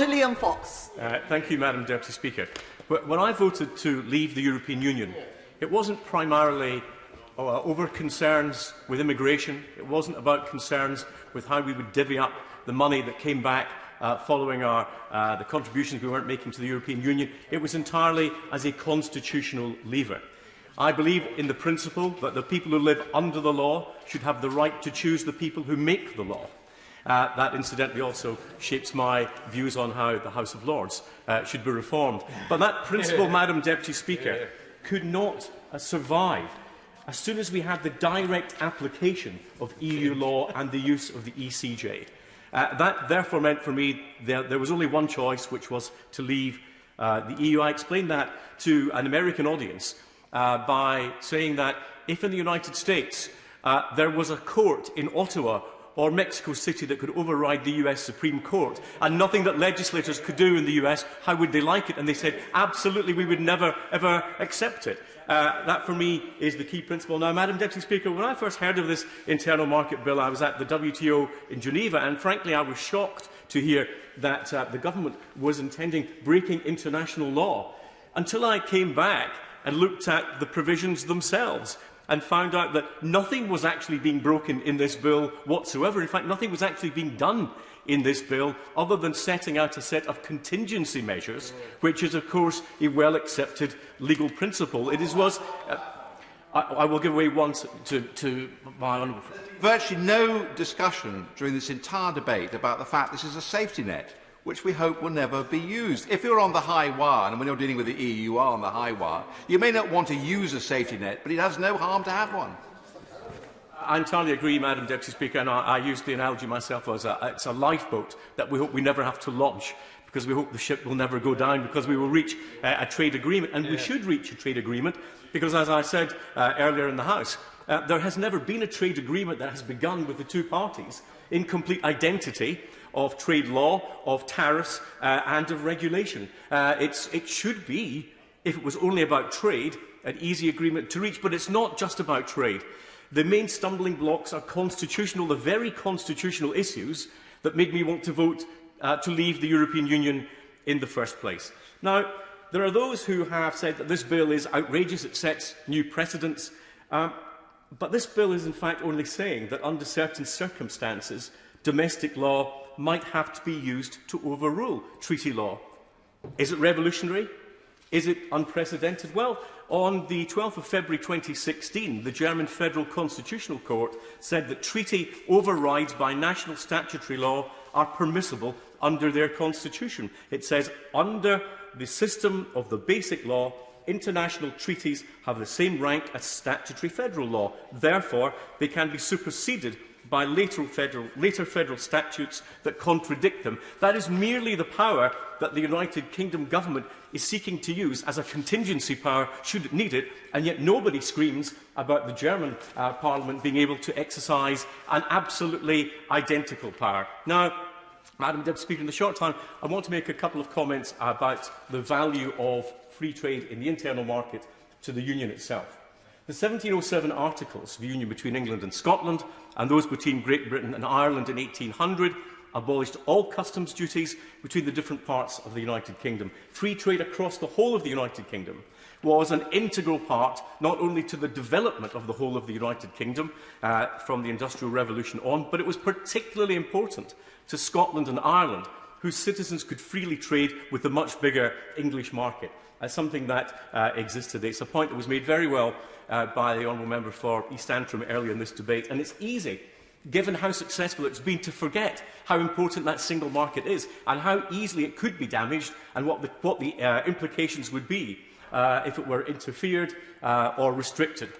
Liam Fox. Thank you, Madam Deputy Speaker. When I voted to leave the European Union, it wasn't primarily over concerns with immigration. It wasn't about concerns with how we would divvy up the money that came back following the contributions we weren't making to the European Union. It was entirely as a constitutional leaver. I believe in the principle that the people who live under the law should have the right to choose the people who make the law. That, incidentally, also shapes my views on how the House of Lords should be reformed. But that principle, Madam Deputy Speaker, could not survive as soon as we had the direct application of EU law and the use of the ECJ. That, therefore, meant for me there was only one choice, which was to leave the EU. I explained that to an American audience by saying that if in the United States there was a court in Ottawa or Mexico City that could override the US Supreme Court, and nothing that legislators could do in the US, how would they like it? And they said, absolutely, we would never, ever accept it. That, for me, is the key principle. Now, Madam Deputy Speaker, when I first heard of this internal market bill, I was at the WTO in Geneva, and frankly, I was shocked to hear that the government was intending breaking international law, until I came back and looked at the provisions themselves and found out that nothing was actually being broken in this bill whatsoever. In fact, nothing was actually being done in this bill other than setting out a set of contingency measures, which is, of course, a well-accepted legal principle. It was... I will give way once to my honourable friend. Virtually no discussion during this entire debate about the fact this is a safety net, which we hope will never be used. If you're on the high wire, and when you're dealing with the EU, you are on the high wire, you may not want to use a safety net, but it has no harm to have one. I entirely agree, Madam Deputy Speaker, and I used the analogy myself as it's a lifeboat that we hope we never have to launch, because we hope the ship will never go down, because we will reach a trade agreement, and we should reach a trade agreement, because, as I said earlier in the House, there has never been a trade agreement that has begun with the two parties in complete identity of trade law, of tariffs and of regulation. It should be, if it was only about trade, an easy agreement to reach, but it's not just about trade. The main stumbling blocks are constitutional, the very constitutional issues that made me want to vote to leave the European Union in the first place. Now, there are those who have said that this bill is outrageous, it sets new precedents, but this bill is in fact only saying that under certain circumstances, domestic law might have to be used to overrule treaty law. Is it revolutionary? Is it unprecedented? Well, on the 12th of February 2016, the German Federal Constitutional Court said that treaty overrides by national statutory law are permissible under their constitution. It says, under the system of the basic law, international treaties have the same rank as statutory federal law. Therefore, they can be superseded by later federal statutes that contradict them. That is merely the power that the United Kingdom government is seeking to use as a contingency power should it need it, and yet nobody screams about the German Parliament being able to exercise an absolutely identical power. Now, Madam Deputy Speaker, in the short time, I want to make a couple of comments about the value of free trade in the internal market to the Union itself. The 1707 Articles of Union between England and Scotland and those between Great Britain and Ireland in 1800 abolished all customs duties between the different parts of the United Kingdom. Free trade across the whole of the United Kingdom was an integral part not only to the development of the whole of the United Kingdom from the Industrial Revolution on, but it was particularly important to Scotland and Ireland, whose citizens could freely trade with the much bigger English market. As something that exists today. It's a point that was made very well by the Honourable Member for East Antrim earlier in this debate, and it's easy, given how successful it's been, to forget how important that single market is and how easily it could be damaged and what the implications would be if it were interfered or restricted.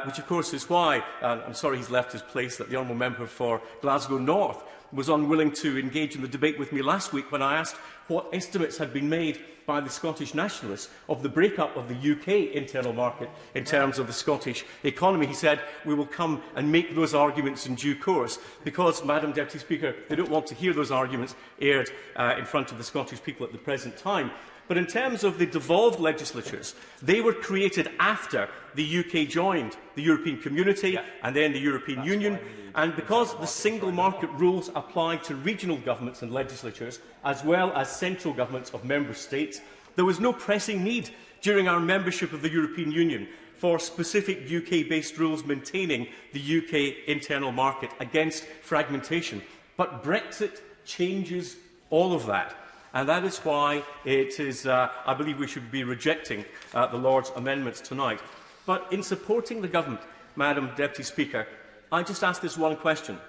Which, of course, is why, I'm sorry he's left his place, that the Honourable Member for Glasgow North was unwilling to engage in the debate with me last week when I asked what estimates had been made by the Scottish nationalists of the break-up of the UK internal market in terms of the Scottish economy. He said, we will come and make those arguments in due course, because, Madam Deputy Speaker, they don't want to hear those arguments aired in front of the Scottish people at the present time. But in terms of the devolved legislatures, they were created after the UK joined the European Community and then the European Union. And because the single market rules apply to regional governments and legislatures, as well as central governments of member states, there was no pressing need during our membership of the European Union for specific UK-based rules maintaining the UK internal market against fragmentation. But Brexit changes all of that. And that is why it is, I believe we should be rejecting the Lord's amendments tonight. But in supporting the government, Madam Deputy Speaker, I just ask this one question.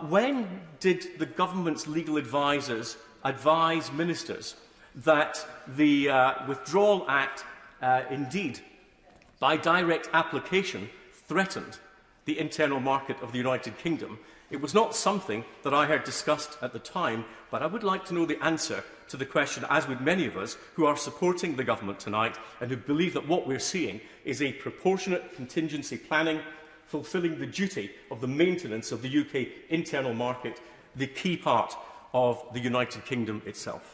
When did the government's legal advisers advise ministers that the Withdrawal Act indeed, by direct application, threatened the internal market of the United Kingdom? It was not something that I heard discussed at the time, but I would like to know the answer to the question, as would many of us who are supporting the government tonight and who believe that what we're seeing is a proportionate contingency planning, fulfilling the duty of the maintenance of the UK internal market, the key part of the United Kingdom itself.